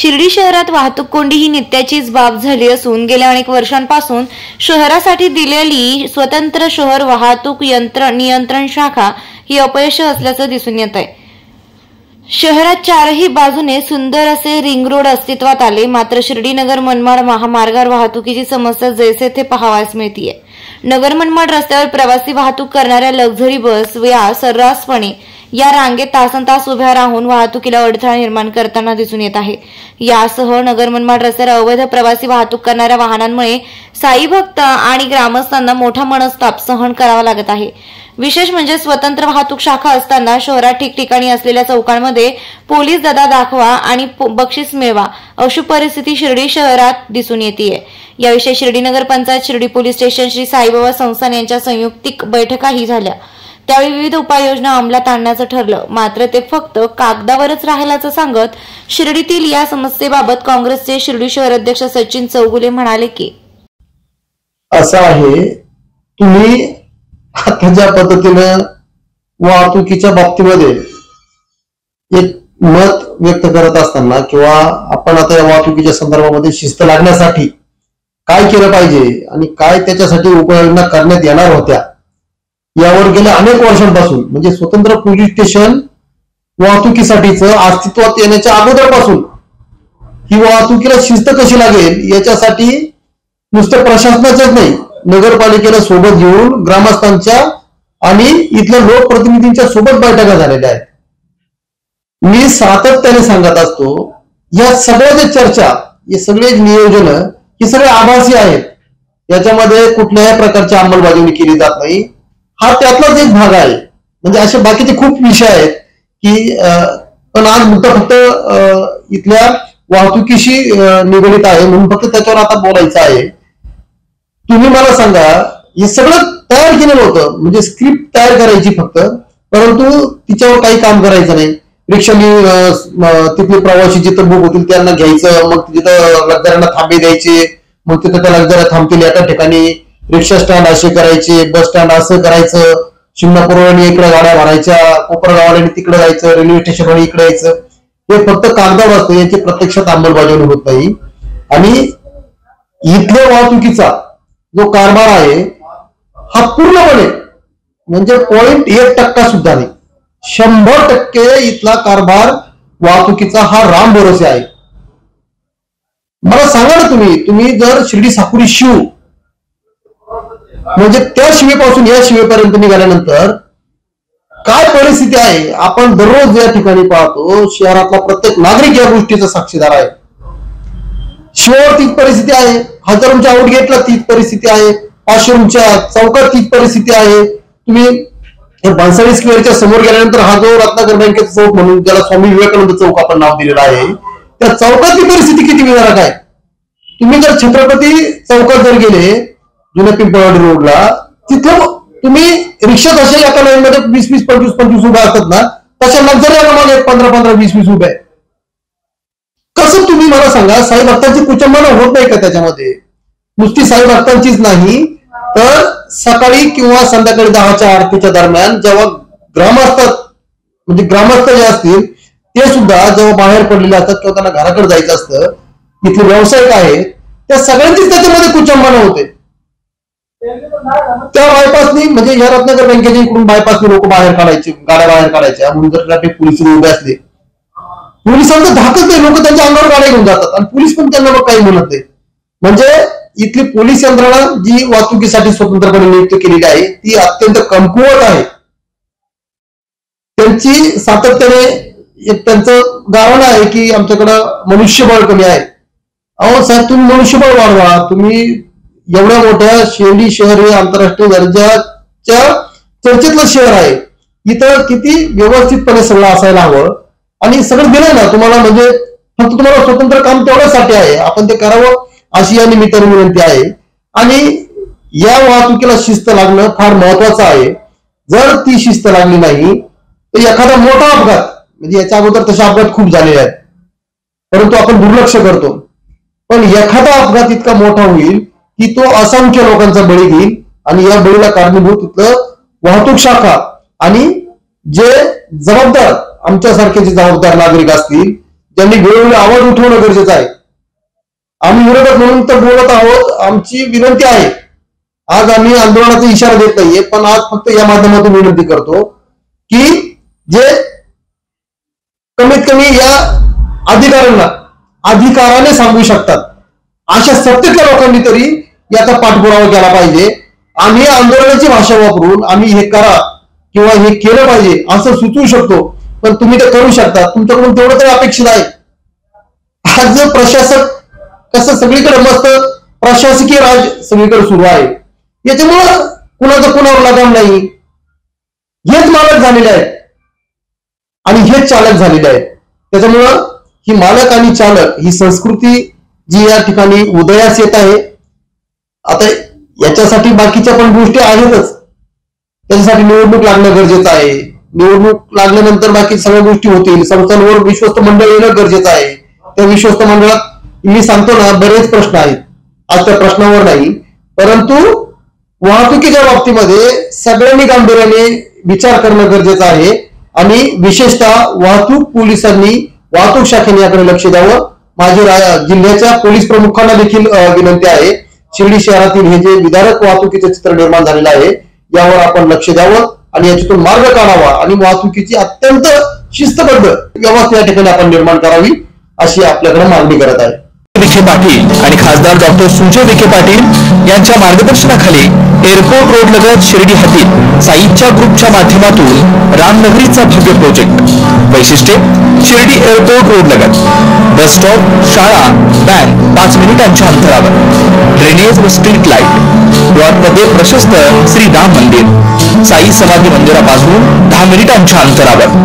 शिर्डी शहरात वाहतूक कोंडी ही नित्याचीच बाब झाली असून गेल्या अनेक वर्षांपासून शहरासाठी दिलेली स्वतंत्र शहर वाहतूक नियंत्रण शाखा ही अपयशी असल्याचं दिसून येत आहे। शहरात चारही बाजूने सुंदर असे रिंग रोड अस्तित्वात आले, मात्र शिर्डी नगर मनमाड महामार्गावर वाहतुकीची समस्या जैसे थे पाहावयास मिळतीये। नगर मनमाड रस्त्यावर प्रवासी वाहतूक करणाऱ्या लक्झरी बस या सर्रासपणे या रांगेत तासनतास उभ्या राहून वाहतुकीला अडथळा निर्माण करताना दिसून येत आहे। यासह नगर मनमाड रस्त्यावर अवैध प्रवासी वाहतूक करणाऱ्या वाहनांमुळे साई भक्त आणि ग्रामस्थांना मोठा मनस्ताप सहन करावा लागत आहे। विशेष म्हणजे स्वतंत्र वाहतूक शाखा असताना शहरात ठिकठिकाणी असलेल्या चौकांमध्ये पोलीस ददा दाखवा आणि बक्षीस मिळवा अशी परिस्थिती शिर्डी शहरात दिसून येते। याविषयी शिर्डी नगर पंचायत, शिर्डी पोलीस स्टेशन, श्री साईबाबा संस्थान यांच्या संयुक्तिक बैठकाही झाल्या। त्यावेळी विविध उपाययोजना अंमलात आणण्याचं ठरलं, मात्र ते फक्त कागदावरच राहिल्याचं सांगत शिर्डीतील या समस्येबाबत काँग्रेसचे शिर्डी शहर अध्यक्ष सचिन चौगुले म्हणाले की असं आहे, तुम्ही आता ज्या पद्धतीनं वाहतुकीच्या बाबतीमध्ये एक मत व्यक्त करत असताना किंवा आपण आता या वाहतुकीच्या संदर्भामध्ये शिस्त लागण्यासाठी काय केलं पाहिजे आणि काय त्याच्यासाठी उपाययोजना करण्यात येणार होत्या, यावर गेल्या अनेक वर्षांपासून म्हणजे स्वतंत्र पोलीस स्टेशन वाहतुकीसाठीचं अस्तित्वात येण्याच्या अगोदरपासून ही वाहतुकीला शिस्त कशी लागेल याच्यासाठी नुसतं प्रशासनाच्याच नाही, नगरपालिकेला सोबत घेऊन ग्रामस्थांच्या आणि इथल्या लोकप्रतिनिधींच्या सोबत बैठका झालेल्या आहेत। मी सातत्याने सांगत असतो, या सगळ्या जे चर्चा, हे सगळे नियोजन हे सगळे आभासी आहेत, याच्यामध्ये कुठल्याही प्रकारची अंमलबजावणी केली जात नाही। हा त्यातलाच एक भाग आहे। म्हणजे असे बाकीचे खूप विषय आहेत की पण आज मुद्दा फक्त इथल्या वाहतुकीशी निगडित आहे म्हणून फक्त त्याच्यावर आता बोलायचं आहे। तुम्ही मला सांगा, हे सगळं तयार केलेलं होतं, म्हणजे स्क्रिप्ट तयार करायची फक्त, परंतु तिच्यावर काही काम करायचं नाही। रिक्षानी तिथले प्रवासी जिथं बुक होतील त्यांना घ्यायचं, मग तिथं लक्झऱ्यांना थांबे द्यायचे, मग तिथं त्या लक्झऱ्या थांबतील एका ठिकाणी, रिक्षा स्टँड असे करायचे, बस स्टँड असं करायचं, शिंगणापूरवाणी इकडे गाड्या भरायच्या, कोपरगाववाल्याने तिकडे जायचं, रेल्वे स्टेशनवाणी इकडे यायचं, हे फक्त कागदावर असतं, याची प्रत्यक्षात अंमलबजावणी होत नाही। आणि इथल्या वाहतुकीचा जो कारभार आहे हा पूर्णपणे म्हणजे 0.1% सुद्धा नाही, 100% इथला कारभार वाहतुकीचा हा राम भरोसे आहे। मला सांगा ना, तुम्ही जर शिर्डी साकुरी शिव म्हणजे त्या शिवेपासून या शिवेपर्यंत निघाल्यानंतर काय परिस्थिती आहे आपण दररोज या ठिकाणी पाहतो। शहरातला प्रत्येक नागरिक या गोष्टीचा साक्षीदार आहे। शिवावर तीच परिस्थिती आहे, हजारोंच्या आउटगेटला तीच परिस्थिती आहे, आश्रमच्या चौकात तीच परिस्थिती आहे। तुम्ही बांसळी स्क्वेअरच्या समोर गेल्यानंतर हा जो रत्नाकर बँकेचा चौक म्हणून ज्याला स्वामी विवेकानंद चौक आपण नाव दिलेलं आहे, त्या चौकातली परिस्थिती किती विदारक आहे। तुम्ही जर छत्रपती चौकात जर गेले जुन्या पिंपळवाडी रोडला, तिथं तुम्ही रिक्षा जशा एका लाईन मध्ये 20-20, 25-25 उभ्या असतात ना, तशा लक्झरी मागे 15-15, 20-20 उभ्या आहेत। कसं तुम्ही मला सांगा, साई भक्तांची कुचंबना होत नाही का त्याच्यामध्ये? नुसती साई भक्तांचीच नाही तर सकाळी किंवा संध्याकाळी 10च्या आरतीच्या दरम्यान जेव्हा ग्रामस्थ म्हणजे ग्रामस्थ जे असतील ते सुद्धा जेव्हा बाहेर पडलेले असतात किंवा त्यांना घराकडे जायचं असतं, इथले व्यावसायिक आहेत त्या सगळ्यांचीच त्याच्यामध्ये कुचंबना होते। त्या बायपासनी म्हणजे या रत्नाकर बँकेच्या इकडून बायपासनी लोक बाहेर काढायचे, गाड्या बाहेर काढायच्या, म्हणून जर ट्रॅफिक पोलीस उभे असले, पोलिसांचं धाकच नाही, लोक त्यांच्या अंगावर गाड्या घेऊन जातात आणि पोलीस पण त्यांना मग काही म्हणत नाही। म्हणजे इथली पोलीस यंत्रणा जी वाहतुकीसाठी स्वतंत्रपणे नियुक्त केलेली आहे ती अत्यंत कमकुवत आहे। त्यांची सातत्याने त्यांचं गारण आहे की आमच्याकडं मनुष्यबळ कमी आहे। अहो साहेब, तुम्ही मनुष्यबळ वाढवा। तुम्ही एवढ्या मोठ्या शिर्डी शहर हे आंतरराष्ट्रीय दर्जाच्या चर्चेतलं शहर आहे, इथं किती व्यवस्थितपणे सगळं असायला हवं आणि सगळं दिलंय ना तुम्हाला। म्हणजे फक्त तुम्हाला स्वतंत्र काम तेवढ्यासाठी आहे, आपण ते करावं अशी या निमित्ताने विनंती आहे। आणि या वाहतुकीला शिस्त लागणं फार महत्वाचं आहे। जर ती शिस्त लागली नाही तर एखादा मोठा अपघात, म्हणजे याच्या अगोदर तसे अपघात खूप झालेले आहेत परंतु आपण दुर्लक्ष करतो, पण एखादा अपघात इतका मोठा होईल की तो असंख्य लोकांचा बळी घेईल आणि या बळीला कारणीभूत तिथलं वाहतूक शाखा आणि जे जबाबदार आमच्यासारखे जे जबाबदार नागरिक असतील, ज्यांनी वेळोवेळी आवाज उठवणं गरजेचं आहे. आम्ही विरोधक म्हणून तर बोलत आहोत. आमची विनंती आहे, आज आम्ही आंदोलनाचा इशारा देत नाहीये, पण आज फक्त या माध्यमातून विनंती करतो की जे कमीत कमी या अधिकाराने सांगू शकतात अशा सत्तेतल्या लोकांनी तरी याचा पाठपुरावा केला पाहिजे. आम्ही आंदोलनाची भाषा वापरून आम्ही हे करा किंवा हे केलं पाहिजे असं सुचवू शकतो, पण तुम्ही ते करू शकता. तुमच्याकडून तेवढं तरी अपेक्षित आहे. आज प्रशासक कसं सगळीकडे मस्त प्रशासकीय राज सगळीकडे सुरू आहे, याच्यामुळं कुणाचं कुणावर लगाम नाही. हेच मालक झालेले आहेत आणि हेच चालक झालेले आहेत. त्याच्यामुळं ही मालक आणि चालक ही संस्कृती जी या ठिकाणी उदयास येत आहे. आता याच्यासाठी बाकीच्या पण गोष्टी आहेतच. त्याच्यासाठी निवडणूक लागणं गरजेचं आहे. निवडणूक लागल्यानंतर बाकी सगळ्या गोष्टी होतील. संस्थांवर विश्वस्त मंडळ येणं गरजेचं आहे. त्या विश्वस्त मंडळात मी सांगतो ना, बरेच प्रश्न आहेत. आज त्या प्रश्नावर नाही, परंतु वाहतुकीच्या बाबतीमध्ये सगळ्यांनी गांभीर्याने विचार करणं गरजेचं आहे आणि विशेषतः वाहतूक पोलिसांनी, वाहतूक शाखेने याकडे लक्ष द्यावं. माझी जिल्ह्याच्या पोलीस प्रमुखांना देखील विनंती आहे. शिर्डी शहरातील हे जे विदारक वाहतुकीचं चित्र निर्माण झालेलं आहे, यावर आपण लक्ष द्यावं आणि याच्यातून मार्ग काढावा आणि वाहतुकीची अत्यंत शिस्तबद्ध व्यवस्था या ठिकाणी आपण निर्माण करावी, अशी आपल्याकडे मागणी करत आहे. विखे पाटील आणि खासदार डॉक्टर सुजय विखे पाटील यांच्या मार्गदर्शनाखाली एअरपोर्ट रोड लगत शिर्डी हद्दीत साईच्या ग्रुपच्या माध्यमातून रामनगरीचा भव्य प्रोजेक्ट. वैशिष्ट्ये: शिर्डी एअरपोर्ट रोड लगत बस स्टॉप, शाळा, बँक 5 मिनिटांच्या अंतरावर, ड्रेनेज व स्ट्रीट लाईट, प्लॉटमध्ये प्रशस्त श्री राम मंदिर, साई समाधी मंदिरापासून 10 मिनिटांच्या अंतरावर,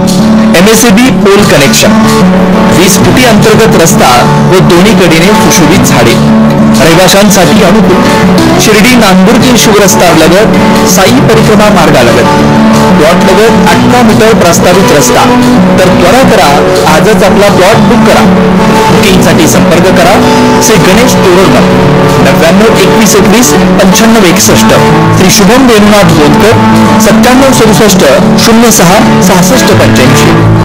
MSAB पोल कनेक्शन, 20 फुटी अंतर्गत रस्ता व दोन्ही कडेने सुशोभित झाडे, रहिवाशांसाठी अनुकूल. शिर्डी नांदुर्गी शिवरस्ता लगत साई परिक्रमा मार्गालगत प्लॉट लगत 18 मीटर प्रस्तावित रस्ता. तर त्वरा करा, आजच आपला प्लॉट बुक करा. बुकिंगसाठी संपर्क करा श्री गणेश तोरडमल 99 21 21 95 61, श्री शुभम वेणुनाथ बोधकर 97 67 06 66 85.